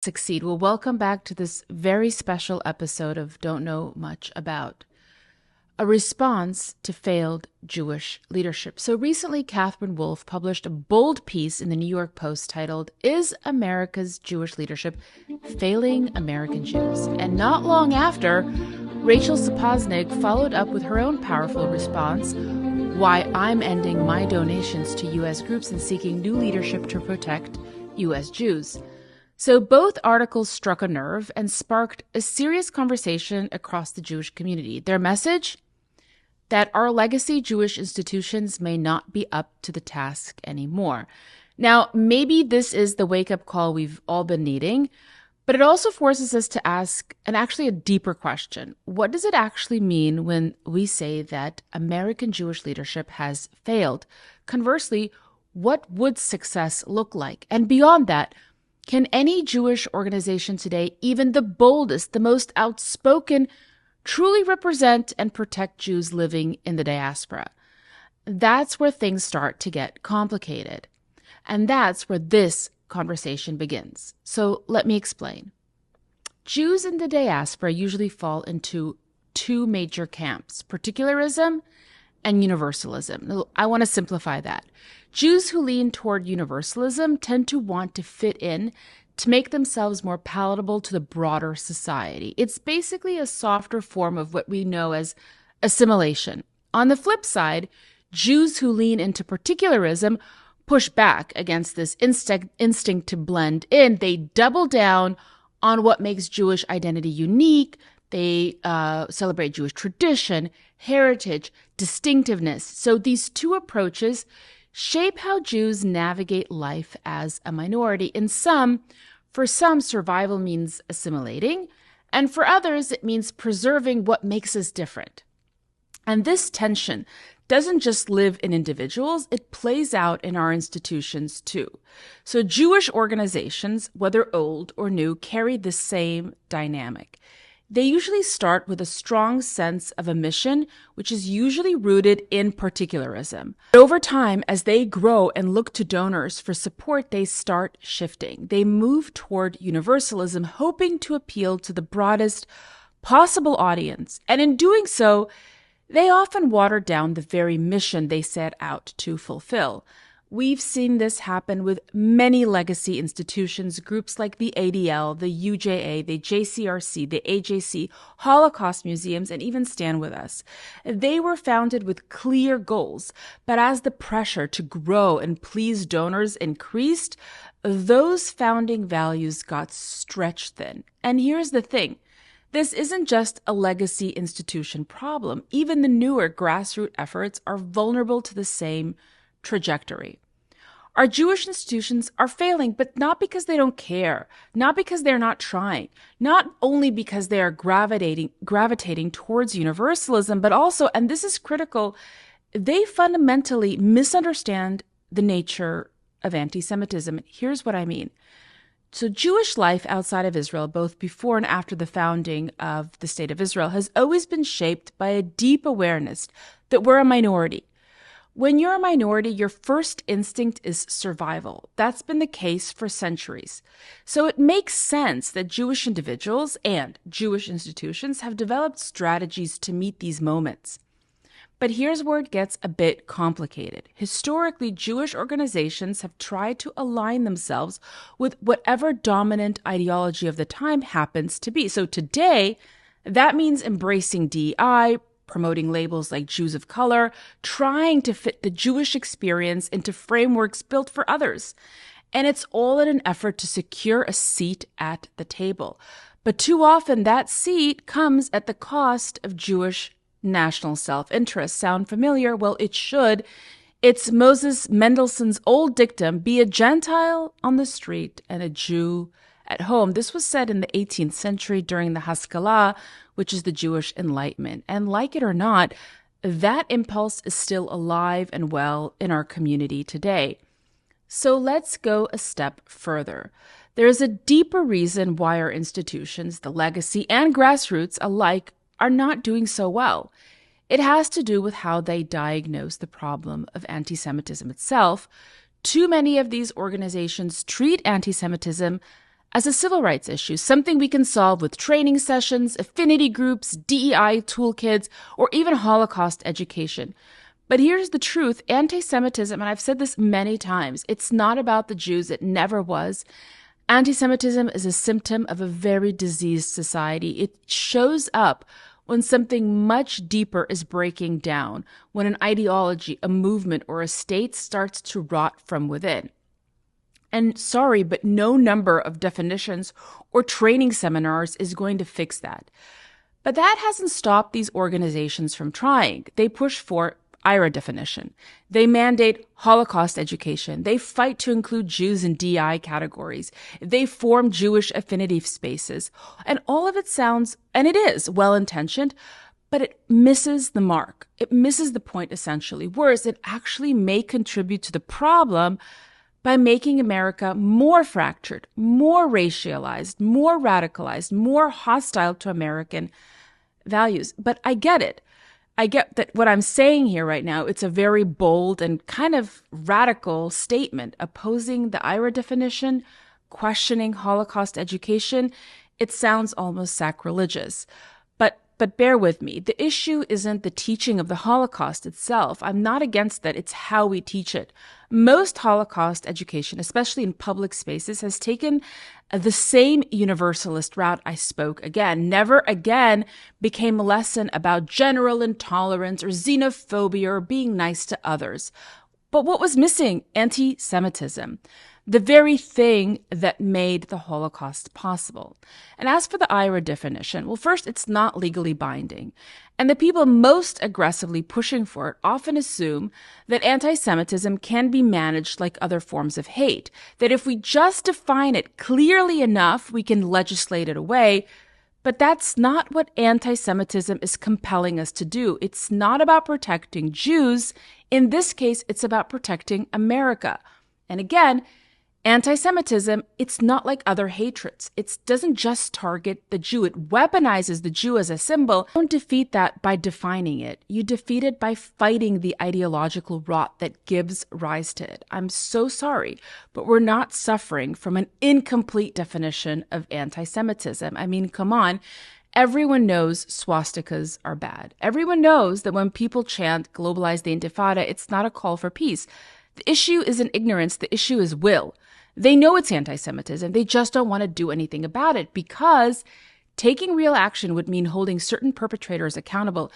Succeed. Well, welcome back to this very special episode of Don't Know Much About, a response to failed Jewish leadership. So recently, Catherine Wolfe published a bold piece in the New York Post titled, "Is America's Jewish Leadership Failing American Jews?" And not long after, Rachel Sapoznik followed up with her own powerful response, "Why I'm ending my donations to U.S. groups and seeking new leadership to protect U.S. Jews." So both articles struck a nerve and sparked a serious conversation across the Jewish community. Their message? That our legacy Jewish institutions may not be up to the task anymore. Now, maybe this is the wake-up call we've all been needing, but it also forces us to ask a deeper question. What does it actually mean when we say that American Jewish leadership has failed? Conversely, what would success look like? And beyond that, can any Jewish organization today, even the boldest, the most outspoken, truly represent and protect Jews living in the diaspora? That's where things start to get complicated. And that's where this conversation begins. So let me explain. Jews in the diaspora usually fall into two major camps: particularism and universalism. I want to simplify that. Jews who lean toward universalism tend to want to fit in to make themselves more palatable to the broader society. It's basically a softer form of what we know as assimilation. On the flip side, Jews who lean into particularism push back against this instinct to blend in. They double down on what makes Jewish identity unique. They celebrate Jewish tradition, heritage, distinctiveness. So these two approaches shape how Jews navigate life as a minority. For some, survival means assimilating, and for others, it means preserving what makes us different. And this tension doesn't just live in individuals, it plays out in our institutions too. So Jewish organizations, whether old or new, carry the same dynamic. They usually start with a strong sense of a mission, which is usually rooted in particularism. But over time, as they grow and look to donors for support, they start shifting. They move toward universalism, hoping to appeal to the broadest possible audience. And in doing so, they often water down the very mission they set out to fulfill. We've seen this happen with many legacy institutions, groups like the ADL, the UJA, the JCRC, the AJC, Holocaust museums, and even Stand With Us. They were founded with clear goals, but as the pressure to grow and please donors increased, those founding values got stretched thin. And here's the thing. This isn't just a legacy institution problem. Even the newer grassroots efforts are vulnerable to the same trajectory. Our Jewish institutions are failing, but not because they don't care, not because they're not trying, not only because they are gravitating towards universalism, but also, and this is critical, they fundamentally misunderstand the nature of anti-Semitism. Here's what I mean. So Jewish life outside of Israel, both before and after the founding of the State of Israel, has always been shaped by a deep awareness that we're a minority. When you're a minority, your first instinct is survival. That's been the case for centuries. So it makes sense that Jewish individuals and Jewish institutions have developed strategies to meet these moments. But here's where it gets a bit complicated. Historically, Jewish organizations have tried to align themselves with whatever dominant ideology of the time happens to be. So today, that means embracing DEI, promoting labels like Jews of color, trying to fit the Jewish experience into frameworks built for others. And it's all in an effort to secure a seat at the table. But too often that seat comes at the cost of Jewish national self-interest. Sound familiar? Well, it should. It's Moses Mendelssohn's old dictum, be a Gentile on the street and a Jew at home. This was said in the 18th century during the Haskalah, which is the Jewish Enlightenment. And like it or not, that impulse is still alive and well in our community today. So let's go a step further. There is a deeper reason why our institutions, the legacy and grassroots alike, are not doing so well. It has to do with how they diagnose the problem of anti-Semitism itself. Too many of these organizations treat anti-Semitism as a civil rights issue, something we can solve with training sessions, affinity groups, DEI toolkits, or even Holocaust education. But here's the truth. Anti-Semitism, and I've said this many times, it's not about the Jews. It never was. Anti-Semitism is a symptom of a very diseased society. It shows up when something much deeper is breaking down, when an ideology, a movement, or a state starts to rot from within. And sorry, but no number of definitions or training seminars is going to fix that. But that hasn't stopped these organizations from trying. They push for IRA definition. They mandate Holocaust education. They fight to include Jews in DI categories. They form Jewish affinity spaces. And all of it sounds, and it is, well-intentioned, but it misses the mark. It misses the point, essentially. Worse, it actually may contribute to the problem by making America more fractured, more racialized, more radicalized, more hostile to American values. But I get it. I get that what I'm saying here right now, it's a very bold and kind of radical statement opposing the IRA definition, questioning Holocaust education. It sounds almost sacrilegious. But bear with me. The issue isn't the teaching of the Holocaust itself. I'm not against that. It's how we teach it. Most Holocaust education, especially in public spaces, has taken the same universalist route I spoke again. Never again became a lesson about general intolerance or xenophobia or being nice to others. But what was missing? Anti-Semitism. The very thing that made the Holocaust possible. And as for the IRA definition, well, first, it's not legally binding. And the people most aggressively pushing for it often assume that anti-Semitism can be managed like other forms of hate, that if we just define it clearly enough, we can legislate it away. But that's not what anti-Semitism is compelling us to do. It's not about protecting Jews. In this case, it's about protecting America. And again, anti-Semitism, it's not like other hatreds. It doesn't just target the Jew. It weaponizes the Jew as a symbol. You don't defeat that by defining it. You defeat it by fighting the ideological rot that gives rise to it. I'm so sorry, but we're not suffering from an incomplete definition of anti-Semitism. I mean, come on. Everyone knows swastikas are bad. Everyone knows that when people chant globalize the Intifada, it's not a call for peace. The issue isn't ignorance. The issue is will. They know it's anti-Semitism. They just don't want to do anything about it because taking real action would mean holding certain perpetrators accountable.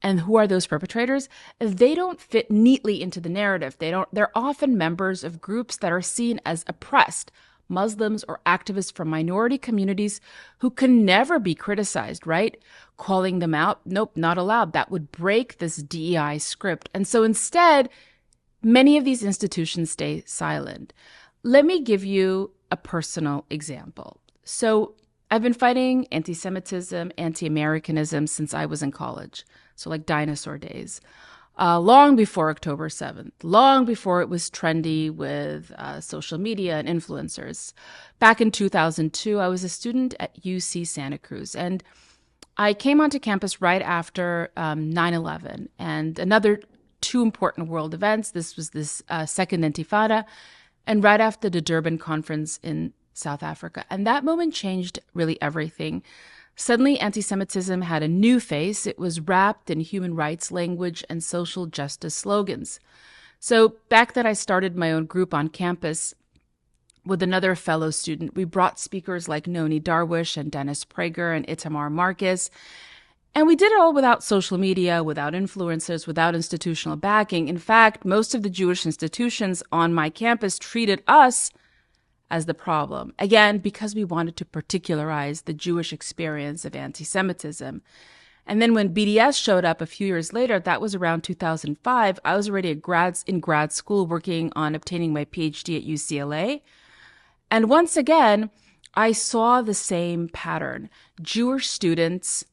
And who are those perpetrators? They don't fit neatly into the narrative. They're often members of groups that are seen as oppressed, Muslims or activists from minority communities who can never be criticized, right? Calling them out, nope, not allowed. That would break this DEI script. And so instead, many of these institutions stay silent. Let me give you a personal example. So I've been fighting anti-Semitism, anti-Americanism since I was in college. So like dinosaur days. Long before October 7th, long before it was trendy with social media and influencers. Back in 2002, I was a student at UC Santa Cruz, and I came onto campus right after 9/11 and another two important world events. This was this second Intifada, and right after the Durban conference in South Africa. And that moment changed really everything. Suddenly, anti-Semitism had a new face. It was wrapped in human rights language and social justice slogans. So back then, I started my own group on campus with another fellow student. We brought speakers like Noni Darwish and Dennis Prager and Itamar Marcus. And we did it all without social media, without influencers, without institutional backing. In fact, most of the Jewish institutions on my campus treated us as the problem. Again, because we wanted to particularize the Jewish experience of anti-Semitism. And then when BDS showed up a few years later, that was around 2005, I was already in grad school working on obtaining my PhD at UCLA. And once again, I saw the same pattern. Jewish students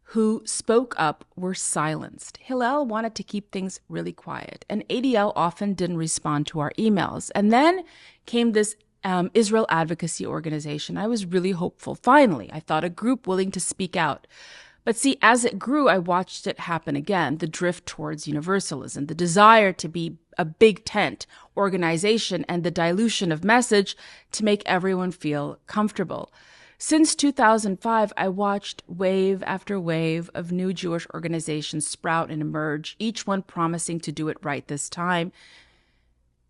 who spoke up were silenced. Hillel wanted to keep things really quiet, and ADL often didn't respond to our emails. And then came this Israel advocacy organization. I was really hopeful. Finally, I thought a group willing to speak out. But see, as it grew, I watched it happen again, the drift towards universalism, the desire to be a big tent organization and the dilution of message to make everyone feel comfortable. Since 2005, I watched wave after wave of new Jewish organizations sprout and emerge, each one promising to do it right this time.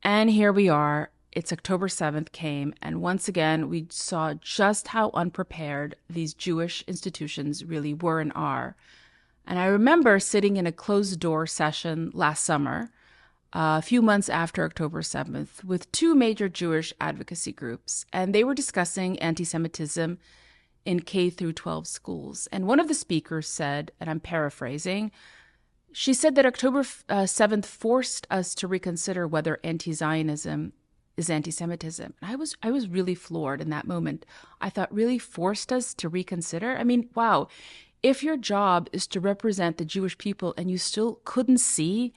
And here we are. It's October 7th came, and once again, we saw just how unprepared these Jewish institutions really were and are. And I remember sitting in a closed-door session last summer, a few months after October 7th, with two major Jewish advocacy groups, and they were discussing anti-Semitism in K through 12 schools. And one of the speakers said, and I'm paraphrasing, she said that October 7th forced us to reconsider whether anti-Zionism is anti-Semitism. And I was really floored in that moment. I thought, really forced us to reconsider? I mean, wow. If your job is to represent the Jewish people and you still couldn't see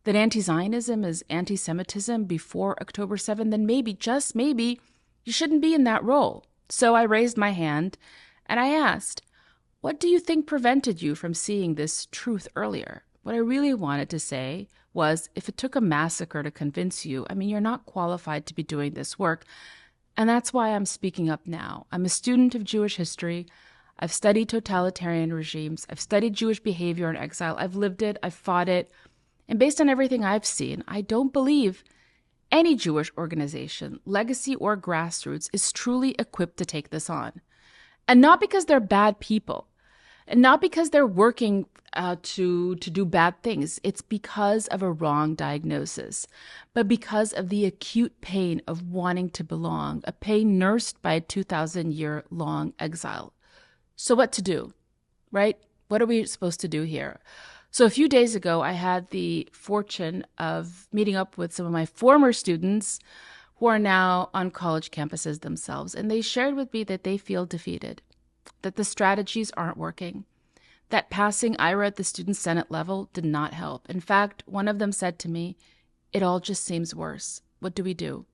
that anti-Zionism is anti-Semitism before October 7th, then maybe, just maybe, you shouldn't be in that role. So I raised my hand and I asked, what do you think prevented you from seeing this truth earlier? What I really wanted to say was, if it took a massacre to convince you, I mean, you're not qualified to be doing this work. And that's why I'm speaking up now. I'm a student of Jewish history. I've studied totalitarian regimes. I've studied Jewish behavior in exile. I've lived it. I've fought it. And based on everything I've seen, I don't believe any Jewish organization, legacy or grassroots, is truly equipped to take this on. And not because they're bad people, and not because they're working to do bad things. It's because of a wrong diagnosis, but because of the acute pain of wanting to belong, a pain nursed by a 2,000-year-long exile. So what to do, right? What are we supposed to do here? So a few days ago, I had the fortune of meeting up with some of my former students who are now on college campuses themselves, and they shared with me that they feel defeated, that the strategies aren't working, that passing IRA at the student senate level did not help. In fact, one of them said to me, it all just seems worse. What do we do?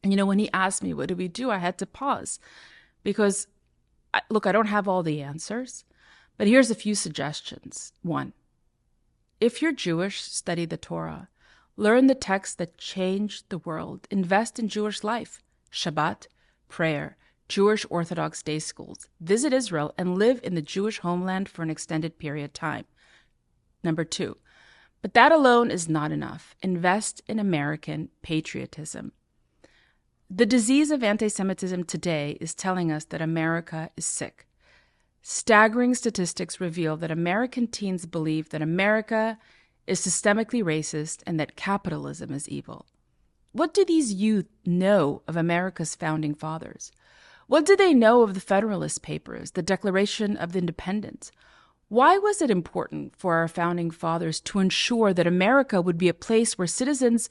And when he asked me, what do we do? I had to pause because, look, I don't have all the answers, but here's a few suggestions. 1, if you're Jewish, study the Torah. Learn the texts that changed the world. Invest in Jewish life, Shabbat, prayer, Jewish Orthodox day schools. Visit Israel and live in the Jewish homeland for an extended period of time. Number 2, but that alone is not enough. Invest in American patriotism. The disease of anti-Semitism today is telling us that America is sick. Staggering statistics reveal that American teens believe that America is systemically racist and that capitalism is evil. What do these youth know of America's founding fathers? What do they know of the Federalist Papers, the Declaration of Independence? Why was it important for our founding fathers to ensure that America would be a place where citizens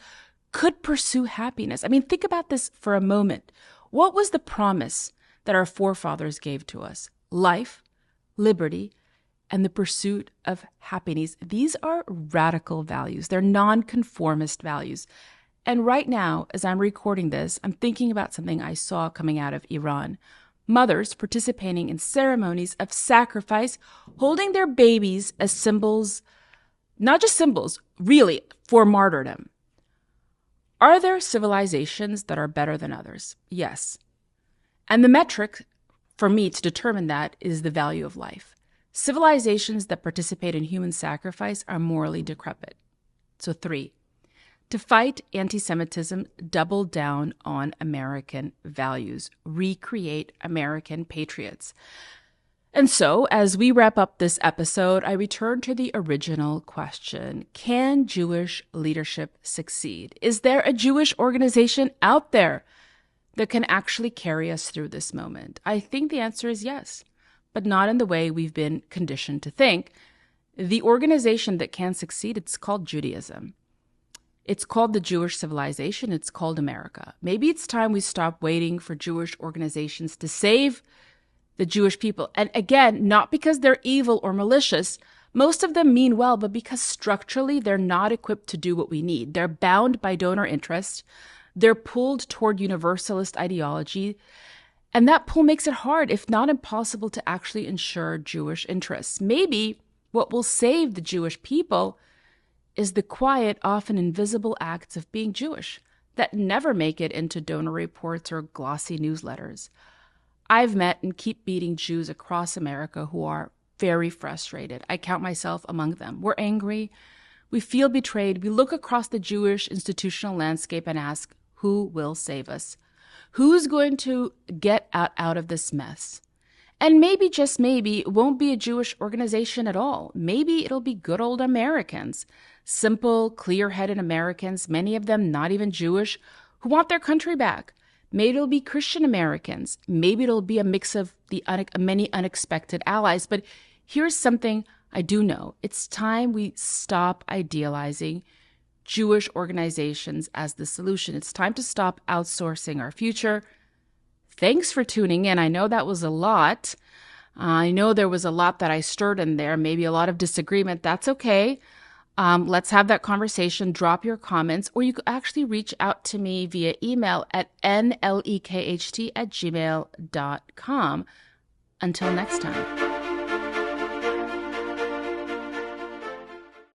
could pursue happiness? I mean, think about this for a moment. What was the promise that our forefathers gave to us? Life, liberty, and the pursuit of happiness. These are radical values. They're nonconformist values. And right now, as I'm recording this, I'm thinking about something I saw coming out of Iran. Mothers participating in ceremonies of sacrifice, holding their babies as symbols, not just symbols, really, for martyrdom. Are there civilizations that are better than others? Yes. And the metric for me to determine that is the value of life. Civilizations that participate in human sacrifice are morally decrepit. So 3, to fight anti-Semitism, double down on American values, recreate American patriots. And so, as we wrap up this episode, I return to the original question. Can Jewish leadership succeed? Is there a Jewish organization out there that can actually carry us through this moment? I think the answer is yes, but not in the way we've been conditioned to think. The organization that can succeed, it's called Judaism. It's called the Jewish civilization. It's called America. Maybe it's time we stop waiting for Jewish organizations to save the Jewish people. And again, not because they're evil or malicious. Most of them mean well, but because structurally they're not equipped to do what we need. They're bound by donor interest. They're pulled toward universalist ideology. And that pull makes it hard, if not impossible, to actually ensure Jewish interests. Maybe what will save the Jewish people is the quiet, often invisible acts of being Jewish that never make it into donor reports or glossy newsletters. I've met and keep meeting Jews across America who are very frustrated. I count myself among them. We're angry. We feel betrayed. We look across the Jewish institutional landscape and ask, who will save us? Who's going to get out of this mess? And maybe, just maybe, it won't be a Jewish organization at all. Maybe it'll be good old Americans. Simple, clear-headed Americans, many of them not even Jewish, who want their country back. Maybe it'll be Christian Americans. Maybe it'll be a mix of the many unexpected allies. But here's something I do know. It's time we stop idealizing Jewish organizations as the solution. It's time to stop outsourcing our future. Thanks for tuning in. I know that was a lot. I know there was a lot that I stirred in there, maybe a lot of disagreement. That's okay. Let's have that conversation. Drop your comments, or you could actually reach out to me via email at nlekht@gmail.com. Until next time.